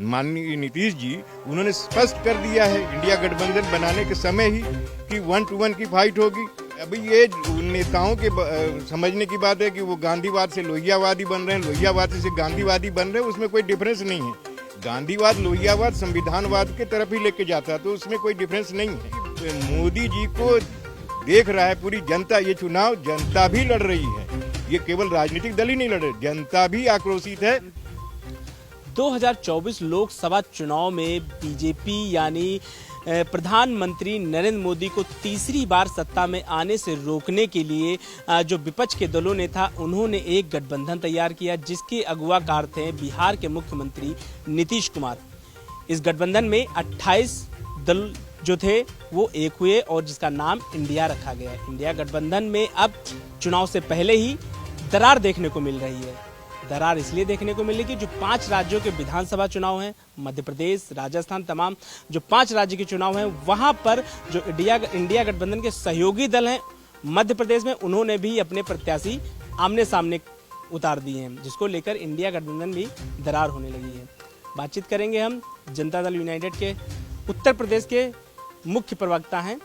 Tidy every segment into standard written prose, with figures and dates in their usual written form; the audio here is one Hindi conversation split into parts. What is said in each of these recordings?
माननीय नीतीश जी उन्होंने स्पष्ट कर दिया है इंडिया गठबंधन बनाने के समय ही कि 1-1 की फाइट होगी। अभी ये नेताओं के समझने की बात है कि वो गांधीवाद से लोहियावादी बन रहे हैं, लोहियावाद से गांधीवादी बन रहे हैं, उसमें कोई डिफरेंस नहीं है। गांधीवाद लोहियावाद संविधानवाद के तरफ ही लेके जाता है, तो उसमें कोई डिफरेंस नहीं है। मोदी जी को देख रहा है पूरी जनता, ये चुनाव जनता भी लड़ रही है, ये केवल राजनीतिक दल ही नहीं लड़ रहे, जनता भी आक्रोशित है। 2024 लोकसभा चुनाव में बीजेपी यानी प्रधानमंत्री नरेंद्र मोदी को तीसरी बार सत्ता में आने से रोकने के लिए जो विपक्ष के दलों ने था, उन्होंने एक गठबंधन तैयार किया जिसके अगुवाकार थे बिहार के मुख्यमंत्री नीतीश कुमार। इस गठबंधन में 28 दल जो थे वो एक हुए और जिसका नाम इंडिया रखा गया। इंडिया गठबंधन में अब चुनाव से पहले ही दरार देखने को मिल रही है। दरार इसलिए देखने को मिलेगी जो 5 राज्यों के विधानसभा चुनाव हैं, मध्य प्रदेश, राजस्थान, तमाम जो 5 राज्य के चुनाव हैं, वहां पर जो इंडिया गठबंधन के सहयोगी दल हैं मध्य प्रदेश में, उन्होंने भी अपने प्रत्याशी आमने सामने उतार दिए हैं, जिसको लेकर इंडिया गठबंधन भी दरार होने लगी है। बातचीत करेंगे हम जनता दल यूनाइटेड के उत्तर प्रदेश के मुख्य प्रवक्ता हैं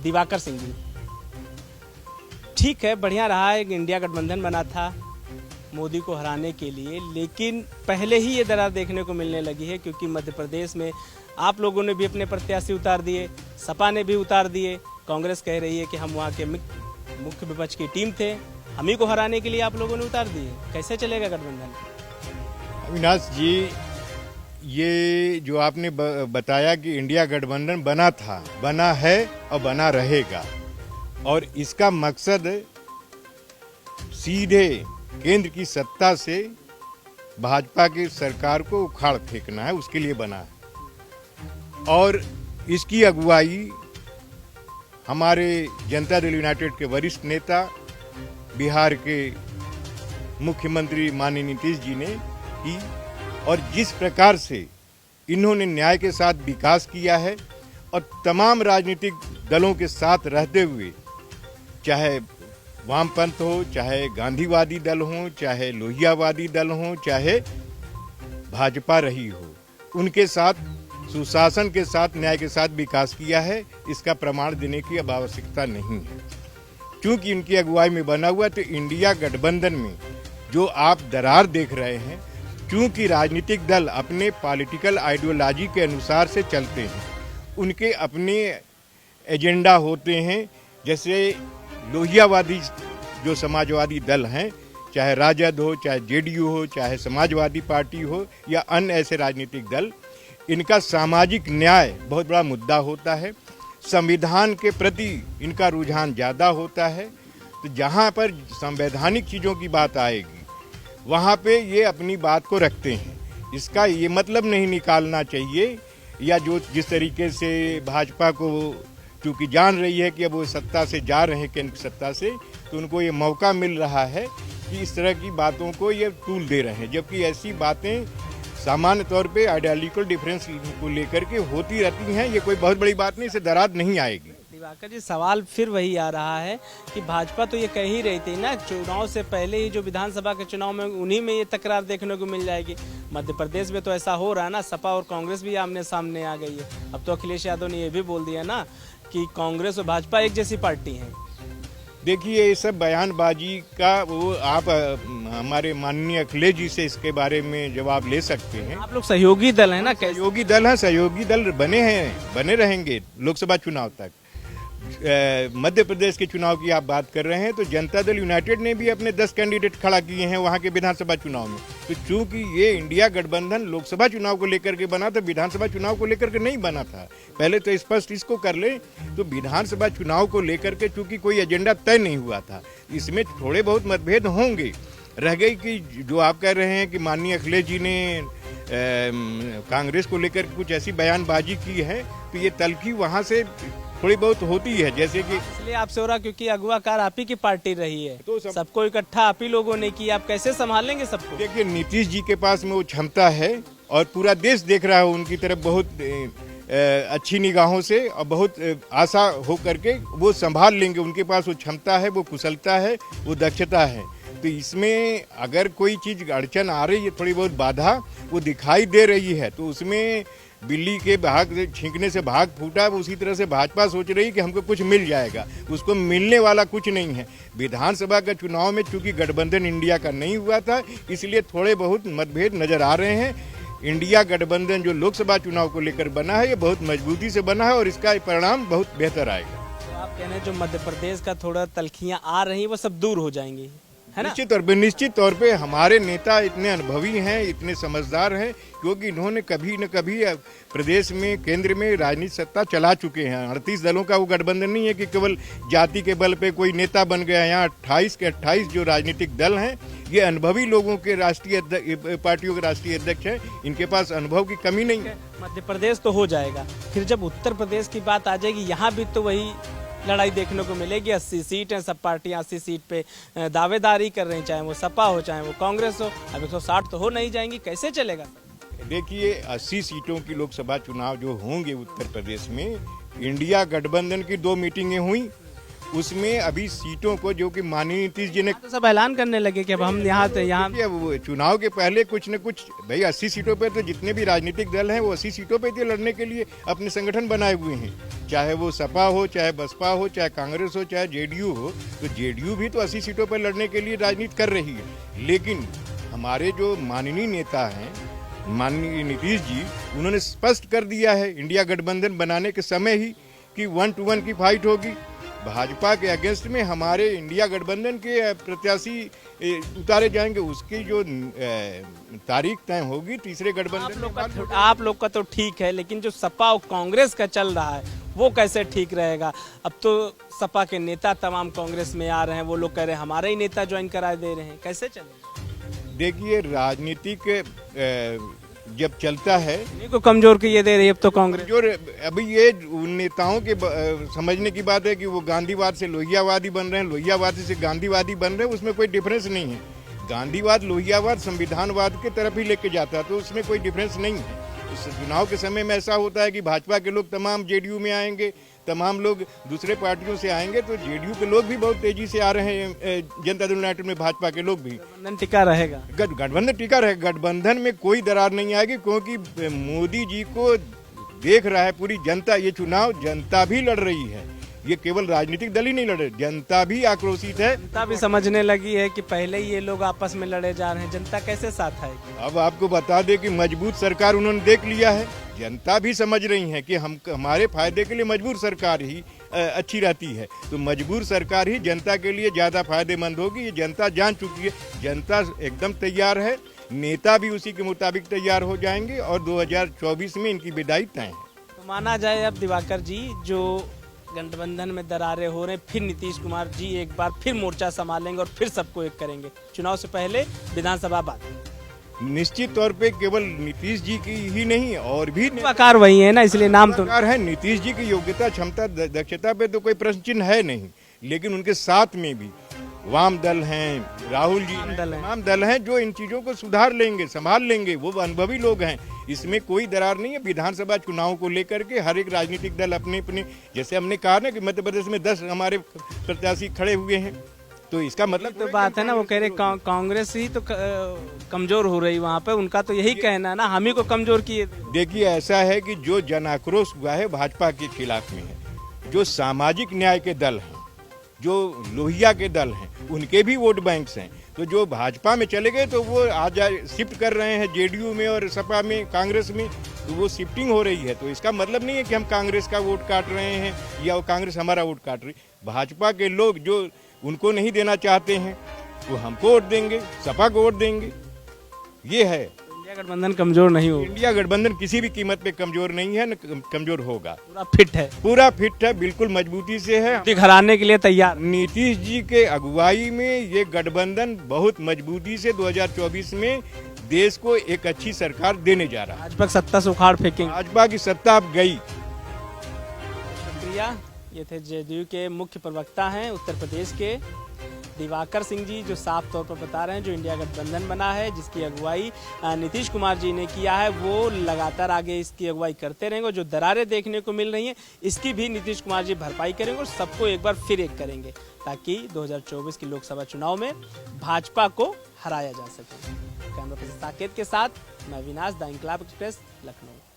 दिवाकर सिंह जी। ठीक है, बढ़िया रहा है, इंडिया गठबंधन बना था मोदी को हराने के लिए, लेकिन पहले ही ये दरार देखने को मिलने लगी है क्योंकि मध्य प्रदेश में आप लोगों ने भी अपने प्रत्याशी उतार दिए, सपा ने भी उतार दिए। कांग्रेस कह रही है कि हम वहाँ के मुख्य विपक्ष की टीम थे, हम ही को हराने के लिए आप लोगों ने उतार दिए। कैसे चलेगा गठबंधन? अविनाश जी, ये जो आपने बताया कि इंडिया गठबंधन बना था, बना है और बना रहेगा, और इसका मकसद सीधे केंद्र की सत्ता से भाजपा की सरकार को उखाड़ फेंकना है, उसके लिए बना है। और इसकी अगुवाई हमारे जनता दल यूनाइटेड के वरिष्ठ नेता बिहार के मुख्यमंत्री माननीय नीतीश जी ने की, और जिस प्रकार से इन्होंने न्याय के साथ विकास किया है और तमाम राजनीतिक दलों के साथ रहते हुए, चाहे वामपंथ हो, चाहे गांधीवादी दल हो, चाहे लोहियावादी दल हो, चाहे भाजपा रही हो, उनके साथ सुशासन के साथ न्याय के साथ विकास किया है। इसका प्रमाण देने की अब आवश्यकता नहीं है, क्योंकि इनकी अगुवाई में बना हुआ। तो इंडिया गठबंधन में जो आप दरार देख रहे हैं, क्योंकि राजनीतिक दल अपने पॉलिटिकल आइडियोलॉजी के अनुसार से चलते हैं, उनके अपने एजेंडा होते हैं। जैसे लोहियावादी जो समाजवादी दल हैं, चाहे राजद हो, चाहे जेडीयू हो, चाहे समाजवादी पार्टी हो या अन्य ऐसे राजनीतिक दल, इनका सामाजिक न्याय बहुत बड़ा मुद्दा होता है, संविधान के प्रति इनका रुझान ज़्यादा होता है। तो जहाँ पर संवैधानिक चीज़ों की बात आएगी, वहाँ पे ये अपनी बात को रखते हैं। इसका ये मतलब नहीं निकालना चाहिए, या जो जिस तरीके से भाजपा को क्योंकि जान रही है कि अब वो सत्ता से जा रहे हैं, केंद्र सत्ता से, तो उनको ये मौका मिल रहा है कि इस तरह की बातों को ये टूल दे रहे हैं, जबकि ऐसी बातें सामान्य तौर पे आइडियोलॉजिकल डिफरेंस को लेकर के होती रहती हैं। ये कोई बहुत बड़ी बात नहीं, इससे दरार नहीं आएगी। दिवाकर जी, सवाल फिर वही आ रहा है कि भाजपा तो ये कह ही रही थी ना चुनाव से पहले ही, जो विधानसभा के चुनाव में उन्हीं में ये तकरार देखने को मिल जाएगी। मध्य प्रदेश में तो ऐसा हो रहा है ना, सपा और कांग्रेस भी आमने सामने आ गई है। अब तो अखिलेश यादव ने ये भी बोल दिया ना कि कांग्रेस और भाजपा एक जैसी पार्टी है। देखिए, ये सब बयानबाजी का वो आप हमारे माननीय अखिलेश जी से इसके बारे में जवाब ले सकते हैं। आप लोग सहयोगी दल है ना? सहयोगी दल हैं, सहयोगी दल बने हैं, बने रहेंगे लोकसभा चुनाव तक। मध्य प्रदेश के चुनाव की आप बात कर रहे हैं, तो जनता दल यूनाइटेड ने भी अपने 10 कैंडिडेट खड़ा किए हैं वहाँ के विधानसभा चुनाव में। तो चूंकि ये इंडिया गठबंधन लोकसभा चुनाव को लेकर के बना था, विधानसभा चुनाव को लेकर के नहीं बना था। पहले तो स्पष्ट इसको कर ले, तो विधानसभा चुनाव को लेकर के चूंकि कोई एजेंडा तय नहीं हुआ था, इसमें थोड़े बहुत मतभेद होंगे। रह गई कि जो आप कह रहे हैं कि माननीय अखिलेश जी ने कांग्रेस को लेकर कुछ ऐसी बयानबाजी की है, तो ये तलखी वहाँ से थोड़ी बहुत होती है। जैसे कि इसलिए आपसे हो रहा क्योंकि अगुवाकार आप ही की पार्टी रही है, तो सबको इकट्ठा आप ही लोगों ने की, आप कैसे संभालेंगे सबको? देखिए, नीतीश जी के पास में वो क्षमता है और पूरा देश देख रहा है उनकी तरफ बहुत अच्छी निगाहों से, और बहुत आशा हो करके वो संभाल लेंगे। उनके पास वो क्षमता है, वो कुशलता है, वो दक्षता है। तो इसमें अगर कोई चीज अड़चन आ रही है, थोड़ी बहुत बाधा वो दिखाई दे रही है, तो उसमें बिल्ली के भाग छींकने से भाग फूटा, उसी तरह से भाजपा सोच रही कि हमको कुछ मिल जाएगा। उसको मिलने वाला कुछ नहीं है। विधानसभा के चुनाव में चूंकि गठबंधन इंडिया का नहीं हुआ था, इसलिए थोड़े बहुत मतभेद नजर आ रहे हैं। इंडिया गठबंधन जो लोकसभा चुनाव को लेकर बना है, ये बहुत मजबूती से बना है और इसका परिणाम बहुत बेहतर आएगा। तो आप कह रहे हैं जो मध्य प्रदेश का थोड़ा तलखियां आ रही वो सब दूर हो जाएंगी, है ना? निश्चित तौर पे हमारे नेता इतने अनुभवी हैं, इतने समझदार हैं, क्योंकि इन्होंने कभी न कभी प्रदेश में, केंद्र में राजनीतिक सत्ता चला चुके हैं। 38 दलों का वो गठबंधन नहीं है कि केवल जाति के बल पे कोई नेता बन गया। यहाँ 28 के 28 जो राजनीतिक दल हैं, ये अनुभवी लोगों के राष्ट्रीय पार्टियों के राष्ट्रीय अध्यक्ष हैं। इनके पास अनुभव की कमी नहीं है। मध्य प्रदेश तो हो जाएगा, फिर जब उत्तर प्रदेश की बात आ जाएगी, यहाँ भी तो वही लड़ाई देखने को मिलेगी। 80 सीट हैं, सब पार्टियां 80 सीट पे दावेदारी कर रही हैं, चाहे वो सपा हो चाहे वो कांग्रेस हो। अब 160 तो हो नहीं जाएंगी, कैसे चलेगा? देखिए, 80 सीटों की लोकसभा चुनाव जो होंगे उत्तर प्रदेश में, इंडिया गठबंधन की 2 मीटिंगें हुई, उसमें अभी सीटों को, जो कि माननीय नीतीश जी ने तो सब ऐलान करने लगे कि अब हम यहाँ चुनाव के पहले कुछ न कुछ, भाई 80 सीटों पे तो जितने भी राजनीतिक दल हैं वो 80 सीटों पे तो लड़ने के लिए अपने संगठन बनाए हुए हैं। चाहे वो सपा हो, चाहे बसपा हो, चाहे कांग्रेस हो, चाहे जेडीयू हो, तो जेडीयू भी तो 80 सीटों पर लड़ने के लिए राजनीति कर रही है। लेकिन हमारे जो माननीय नेता हैं, माननीय नीतीश जी, उन्होंने स्पष्ट कर दिया है इंडिया गठबंधन बनाने के समय ही कि 1 to 1 की फाइट होगी। भाजपा के अगेंस्ट में हमारे इंडिया गठबंधन के प्रत्याशी उतारे जाएंगे। उसकी जो तारीख तय होगी तीसरे गठबंधन। आप लोग का तो ठीक है, लेकिन जो सपा और कांग्रेस का चल रहा है वो कैसे ठीक रहेगा? अब तो सपा के नेता तमाम कांग्रेस में आ रहे हैं, वो लोग कह रहे हैं हमारे ही नेता ज्वाइन करा दे रहे हैं, कैसे चलेगा? देखिए, राजनीतिक जब चलता है, इन्हीं को कमजोर किए दे रही है अब तो कांग्रेस। जो अभी ये उन नेताओं के समझने की बात है कि वो गांधीवाद से लोहियावादी बन रहे हैं, लोहियावादी से गांधीवादी बन रहे हैं, उसमें कोई डिफरेंस नहीं है। गांधीवाद, लोहियावाद संविधानवाद के तरफ ही लेके जाता है, तो उसमें कोई डिफरेंस नहीं है। इस चुनाव के समय में ऐसा होता है कि भाजपा के लोग तमाम जेडीयू में आएंगे, तमाम लोग दूसरे पार्टियों से आएंगे, तो जेडीयू के लोग भी बहुत तेजी से आ रहे हैं जनता दल यूनाइटेड में, भाजपा के लोग भी। गठबंधन टिका रहेगा, गठबंधन टिका रहेगा। गठबंधन में कोई दरार नहीं आएगी, क्योंकि मोदी जी को देख रहा है पूरी जनता। ये चुनाव जनता भी लड़ रही है, ये केवल राजनीतिक दल ही नहीं लड़ रहे, जनता भी आक्रोशित है। जनता भी समझने लगी है कि पहले ही ये लोग आपस में लड़े जा रहे हैं, जनता कैसे साथ आएगी? अब आपको बता दें कि मजबूत सरकार उन्होंने देख लिया है। जनता भी समझ रही है कि हमारे फायदे के लिए मजबूर सरकार ही अच्छी रहती है, तो मजबूर सरकार ही जनता के लिए ज्यादा फायदेमंद होगी। ये जनता जान चुकी है, जनता एकदम तैयार है, नेता भी उसी के मुताबिक तैयार हो जाएंगे और 2024 में इनकी विदाई तय है। तो माना जाए अब दिवाकर जी, जो गठबंधन में दरारें हो रहे, फिर नीतीश कुमार जी एक बार फिर मोर्चा संभालेंगे और फिर सबको एक करेंगे, चुनाव से पहले विधानसभा बाद? निश्चित तौर पे केवल नीतीश जी की ही नहीं, और भी आकार वही है ना, इसलिए नाम तो है। नीतीश जी की योग्यता, क्षमता, दक्षता पे तो कोई प्रश्न चिन्ह है नहीं, लेकिन उनके साथ में भी वाम दल हैं, राहुल जी, तमाम दल हैं जो इन चीजों को सुधार लेंगे, संभाल लेंगे। वो अनुभवी लोग हैं, इसमें कोई दरार नहीं है। विधानसभा चुनाव को लेकर के हर एक राजनीतिक दल अपने अपने, जैसे हमने कहा ना कि मध्य प्रदेश में 10 हमारे प्रत्याशी खड़े हुए हैं, तो इसका मतलब तो बात है ना, वो कह रहे कांग्रेस ही तो कमजोर हो रही वहाँ पे, उनका तो यही कहना है ना, हम ही को कमजोर किए। देखिए, ऐसा है कि जो जन आक्रोश हुआ है भाजपा के खिलाफ में है, जो सामाजिक न्याय के दल हैं, जो लोहिया के दल हैं, उनके भी वोट बैंक्स हैं। तो जो भाजपा में चले गए तो वो आज शिफ्ट कर रहे हैं जेडीयू में और सपा में, कांग्रेस में, तो वो शिफ्टिंग हो रही है। तो इसका मतलब नहीं है कि हम कांग्रेस का वोट काट रहे हैं या कांग्रेस हमारा वोट काट रही। भाजपा के लोग जो उनको नहीं देना चाहते हैं वो हमको वोट देंगे, सपा को वोट देंगे, ये है। इंडिया गठबंधन कमजोर नहीं होगा। इंडिया गठबंधन किसी भी कीमत पे कमजोर नहीं है, न कमजोर होगा। पूरा फिट है, पूरा फिट है, बिल्कुल मजबूती से है, हराने के लिए तैयार। नीतीश जी के अगुवाई में ये गठबंधन बहुत मजबूती से 2024 में देश को एक अच्छी सरकार देने जा रहा है। भाजपा सत्ता से उखाड़ फेंकेंगे, भाजपा की सत्ता अब गई। शुक्रिया। ये थे जेडीयू के मुख्य प्रवक्ता हैं उत्तर प्रदेश के दिवाकर सिंह जी जो साफ तौर पर बता रहे हैं जो इंडिया गठबंधन बना है, जिसकी अगुवाई नीतीश कुमार जी ने किया है, वो लगातार आगे इसकी अगुवाई करते रहेंगे और जो दरारें देखने को मिल रही हैं इसकी भी नीतीश कुमार जी भरपाई करेंगे और सबको एक बार फिर एक करेंगे ताकि 2024 की लोकसभा चुनाव में भाजपा को हराया जा सके। कैमरा पर्सन साकेत के साथ मैं विनाश, द इंकलाब एक्सप्रेस, लखनऊ।